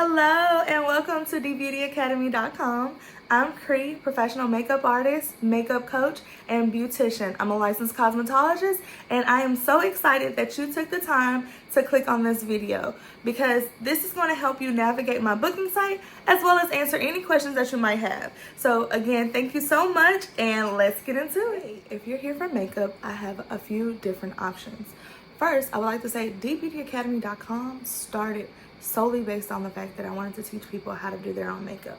Hello and welcome to dbeautyacademy.com. I'm Cree, professional makeup artist, makeup coach, and beautician. I'm a licensed cosmetologist and I am so excited that you took the time to click on this video because this is going to help you navigate my booking site as well as answer any questions that you might have. So again, thank you so much and let's get into it. If you're here for makeup, I have a few different options. First, I would like to say dbeautyacademy.com started solely based on the fact that I wanted to teach people how to do their own makeup.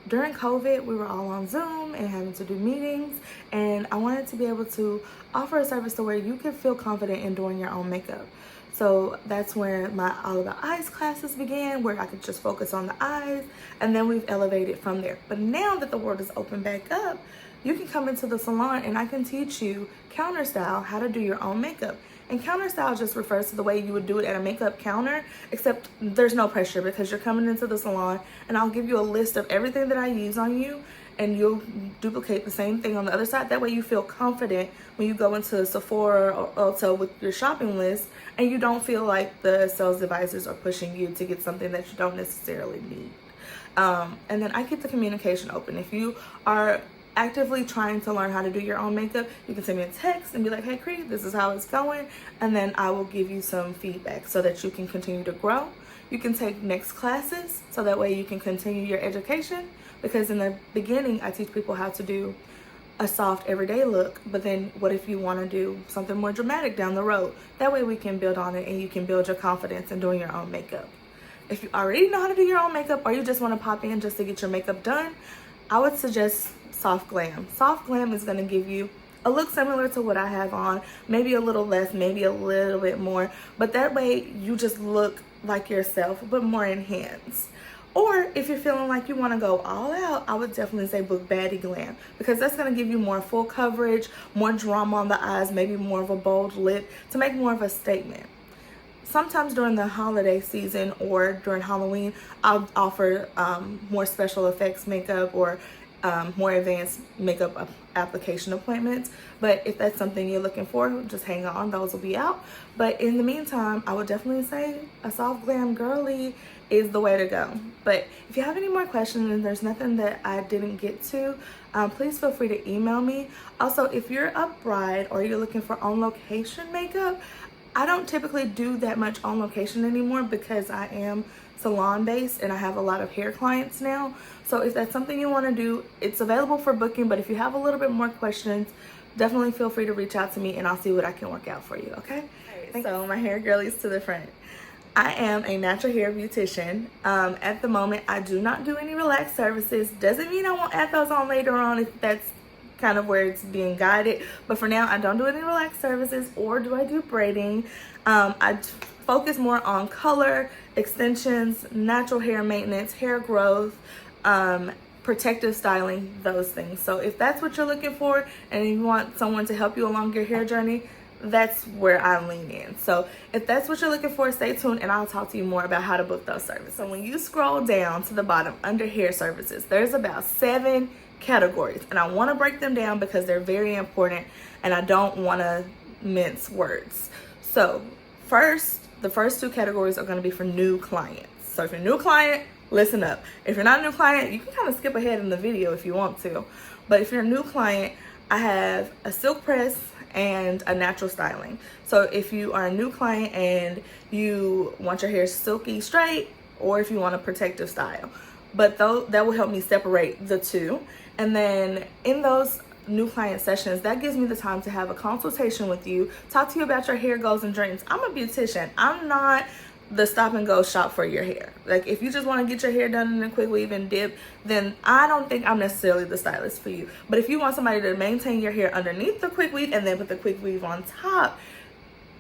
During COVID, we were all on Zoom and having to do meetings, and I wanted to be able to offer a service to where you can feel confident in doing your own makeup. So that's where my All About Eyes classes began, where I could just focus on the eyes, and then we've elevated from there. But now that the world is open back up, you can come into the salon and I can teach you counter style, how to do your own makeup. And counter style just refers to the way you would do it at a makeup counter, except there's no pressure because you're coming into the salon and I'll give you a list of everything that I use on you and you'll duplicate the same thing on the other side. That way you feel confident when you go into Sephora or Ulta with your shopping list and you don't feel like the sales advisors are pushing you to get something that you don't necessarily need. And then I keep the communication open. If you are actively trying to learn how to do your own makeup, you can send me a text and be like, hey Cree, this is how it's going, and then I will give you some feedback so that you can continue to grow. You can take next classes so that way you can continue your education, because in the beginning I teach people how to do a soft everyday look, but then what if you want to do something more dramatic down the road? That way we can build on it and you can build your confidence in doing your own makeup. If you already know how to do your own makeup or you just want to pop in just to get your makeup done, I would suggest Soft Glam. Soft Glam is going to give you a look similar to what I have on, maybe a little less, maybe a little bit more, but that way you just look like yourself, but more enhanced. Or if you're feeling like you want to go all out, I would definitely say book Baddie Glam, because that's going to give you more full coverage, more drama on the eyes, maybe more of a bold lip to make more of a statement. Sometimes during the holiday season or during Halloween, I'll offer more special effects makeup or more advanced makeup application appointments. But if that's something you're looking for, just hang on, those will be out. But in the meantime, I would definitely say a Soft Glam girly is the way to go. But if you have any more questions and there's nothing that I didn't get to, please feel free to email me. Also, if you're a bride or you're looking for on location makeup, I don't typically do that much on location anymore because I am salon based and I have a lot of hair clients now. So if that's something you want to do, it's available for booking, but if you have a little bit more questions, definitely feel free to reach out to me and I'll see what I can work out for you, okay? So my hair girlies to the front. I am a natural hair beautician. At the moment, I do not do any relaxed services. Doesn't mean I won't add those on later on if that's kind of where it's being guided, but for now I don't do any relaxed services or do I do braiding. I focus more on color, extensions, natural hair maintenance, hair growth, protective styling, those things. So if that's what you're looking for and you want someone to help you along your hair journey, that's where I lean in. So if that's what you're looking for, stay tuned and I'll talk to you more about how to book those services. So when you scroll down to the bottom under hair services, there's about 7 categories and I want to break them down because they're very important and I don't want to mince words. So the first 2 categories are going to be for new clients. So if you're a new client, listen up. If you're not a new client, you can kind of skip ahead in the video if you want to. But if you're a new client, I have a silk press and a natural styling. So if you are a new client and you want your hair silky straight, or if you want a protective style, but that will help me separate the two. And then in those new client sessions, that gives me the time to have a consultation with you, talk to you about your hair goals and dreams. I'm a beautician. I'm not the stop and go shop for your hair. Like if you just want to get your hair done in a quick weave and dip, then I don't think I'm necessarily the stylist for you. But if you want somebody to maintain your hair underneath the quick weave and then put the quick weave on top,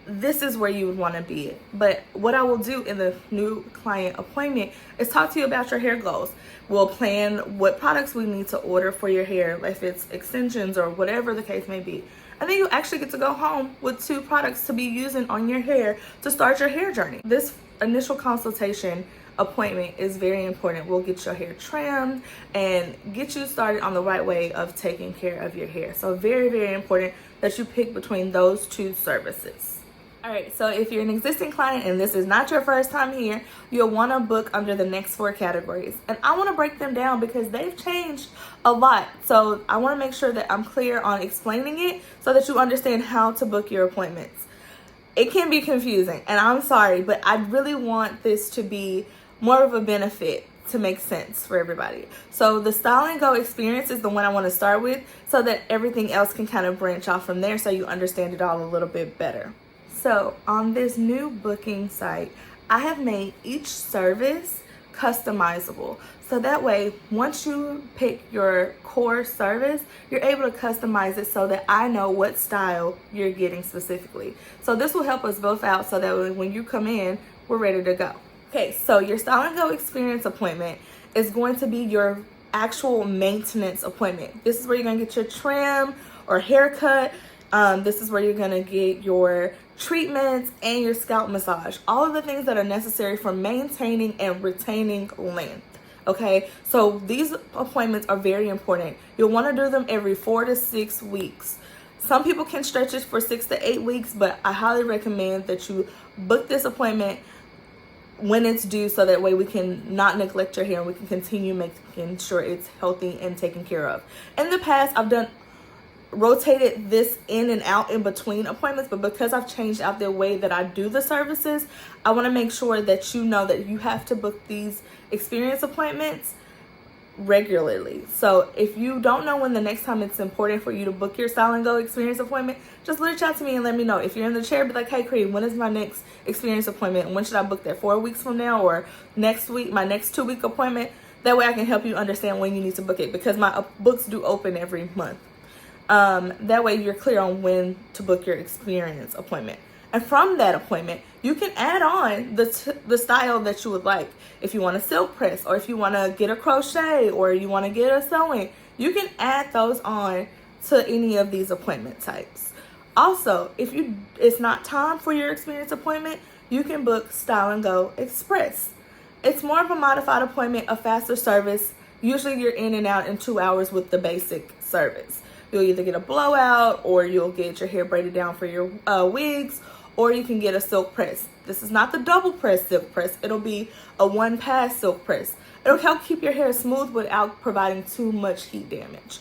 this is where you would want to be. But what I will do in the new client appointment is talk to you about your hair goals. We'll plan what products we need to order for your hair, if it's extensions or whatever the case may be. And then you actually get to go home with 2 products to be using on your hair to start your hair journey. This initial consultation appointment is very important. We'll get your hair trimmed and get you started on the right way of taking care of your hair. So very, very important that you pick between those 2 services. All right, so if you're an existing client and this is not your first time here, you'll want to book under the next 4 categories. And I want to break them down because they've changed a lot. So I want to make sure that I'm clear on explaining it so that you understand how to book your appointments. It can be confusing, and I'm sorry, but I really want this to be more of a benefit to make sense for everybody. So the Style & Go experience is the one I want to start with so that everything else can kind of branch off from there so you understand it all a little bit better. So on this new booking site, I have made each service customizable. So that way, once you pick your core service, you're able to customize it so that I know what style you're getting specifically. So this will help us both out so that when you come in, we're ready to go. Okay, so your Style & Go experience appointment is going to be your actual maintenance appointment. This is where you're gonna get your trim or haircut. This is where you're gonna get your treatments and your scalp massage. All of the things that are necessary for maintaining and retaining length. Okay, so these appointments are very important. You'll want to do them every 4 to 6 weeks. Some people can stretch it for 6 to 8 weeks, but I highly recommend that you book this appointment when it's due so that way we can not neglect your hair and we can continue making sure it's healthy and taken care of. In the past, I've rotated this in and out in between appointments, but because I've changed out the way that I do the services, I want to make sure that you know that you have to book these experience appointments regularly. So if you don't know when the next time it's important for you to book your Style & Go experience appointment, just reach out to me and let me know. If you're in the chair, be like, hey Cree, when is my next experience appointment? When should I book that? 4 weeks from now or next week, my next 2-week appointment? That way I can help you understand when you need to book it because my books do open every month. That way you're clear on when to book your experience appointment. And from that appointment, you can add on the style that you would like. If you want a silk press, or if you want to get a crochet, or you want to get a sewing, you can add those on to any of these appointment types. Also, if it's not time for your experience appointment, you can book Style & Go Express. It's more of a modified appointment, a faster service. Usually you're in and out in 2 hours with the basic service. You'll either get a blowout, or you'll get your hair braided down for your wigs, or you can get a silk press. This is not the double press silk press. It'll be a 1-pass silk press. It'll help keep your hair smooth without providing too much heat damage.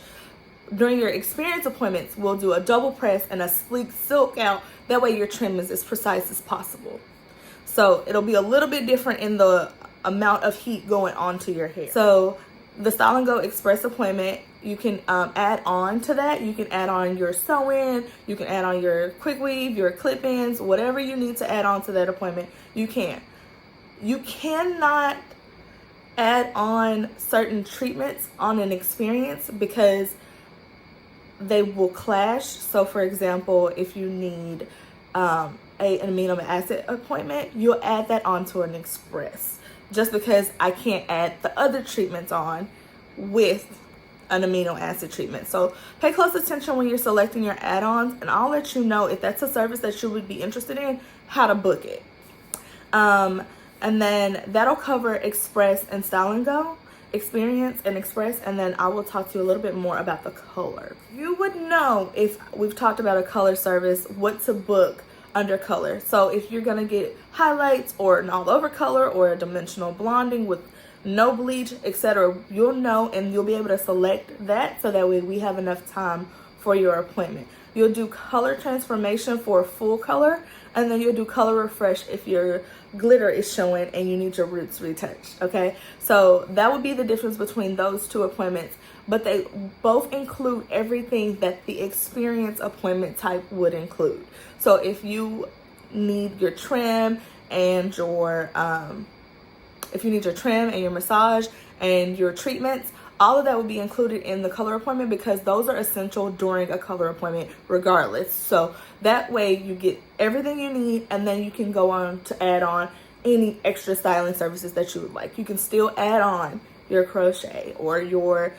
During your experience appointments, we'll do a double press and a sleek silk out. That way your trim is as precise as possible. So it'll be a little bit different in the amount of heat going onto your hair. So the Style & Go Express appointment, you can add on to that. You can add on your sew-in, you can add on your quick weave, your clip-ins, whatever you need to add on to that appointment, you can. You cannot add on certain treatments on an experience because they will clash. So for example, if you need an amino acid appointment, you'll add that onto an express. Just because I can't add the other treatments on with an amino acid treatment. So pay close attention when you're selecting your add-ons, and I'll let you know if that's a service that you would be interested in, how to book it. And then that'll cover Express and Style & Go experience and Express, and then I will talk to you a little bit more about the color. You would know, if we've talked about a color service, what to book under color. So if you're gonna get highlights or an all over color or a dimensional blonding with no bleach, etc., you'll know and you'll be able to select that so that way we have enough time for your appointment. You'll do color transformation for full color, and then you'll do color refresh if your glitter is showing and you need your roots retouched. Okay, so that would be the difference between those two appointments, but they both include everything that the experience appointment type would include. So if you need your trim and your massage and your treatments, all of that would be included in the color appointment because those are essential during a color appointment regardless. So that way you get everything you need, and then you can go on to add on any extra styling services that you would like. You can still add on your crochet or your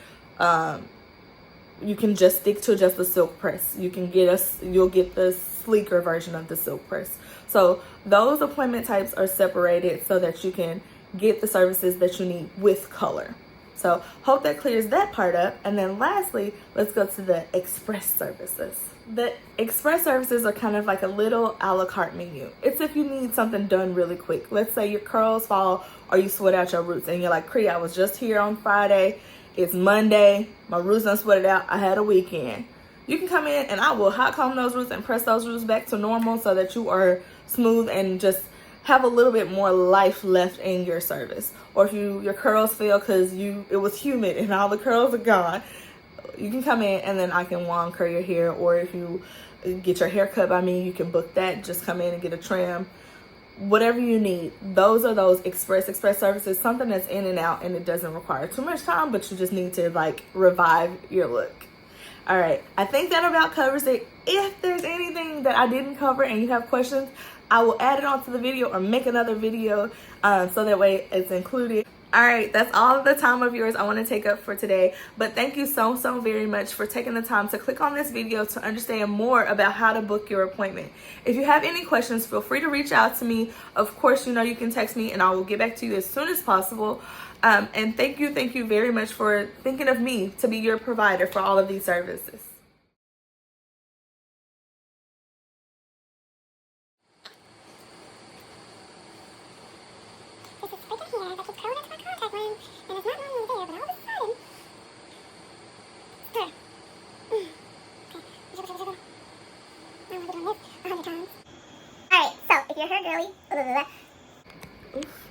you can just stick to just the silk press. You'll get the sleeker version of the silk press. So those appointment types are separated so that you can get the services that you need with color. So hope that clears that part up. And then lastly, let's go to the express services. The express services are kind of like a little a la carte menu. It's if you need something done really quick. Let's say your curls fall or you sweat out your roots and you're like, Cree, I was just here on Friday. It's Monday. My roots done sweated out. I had a weekend. You can come in and I will hot comb those roots and press those roots back to normal so that you are smooth and just have a little bit more life left in your service. Or if your curls fail because it was humid and all the curls are gone, you can come in and then I can wand curl your hair. Or if you get your hair cut by me, you can book that. Just come in and get a trim. Whatever you need, those are those express services, something that's in and out and it doesn't require too much time, but you just need to like revive your look. All right, I think that about covers it. If there's anything that I didn't cover and you have questions, I will add it onto the video or make another video so that way it's included. All right, that's all the time of yours I want to take up for today. But thank you so very much for taking the time to click on this video to understand more about how to book your appointment. If you have any questions, feel free to reach out to me. Of course, you know you can text me and I will get back to you as soon as possible. And thank you very much for thinking of me to be your provider for all of these services. Alright, so if you're her girly, Oof.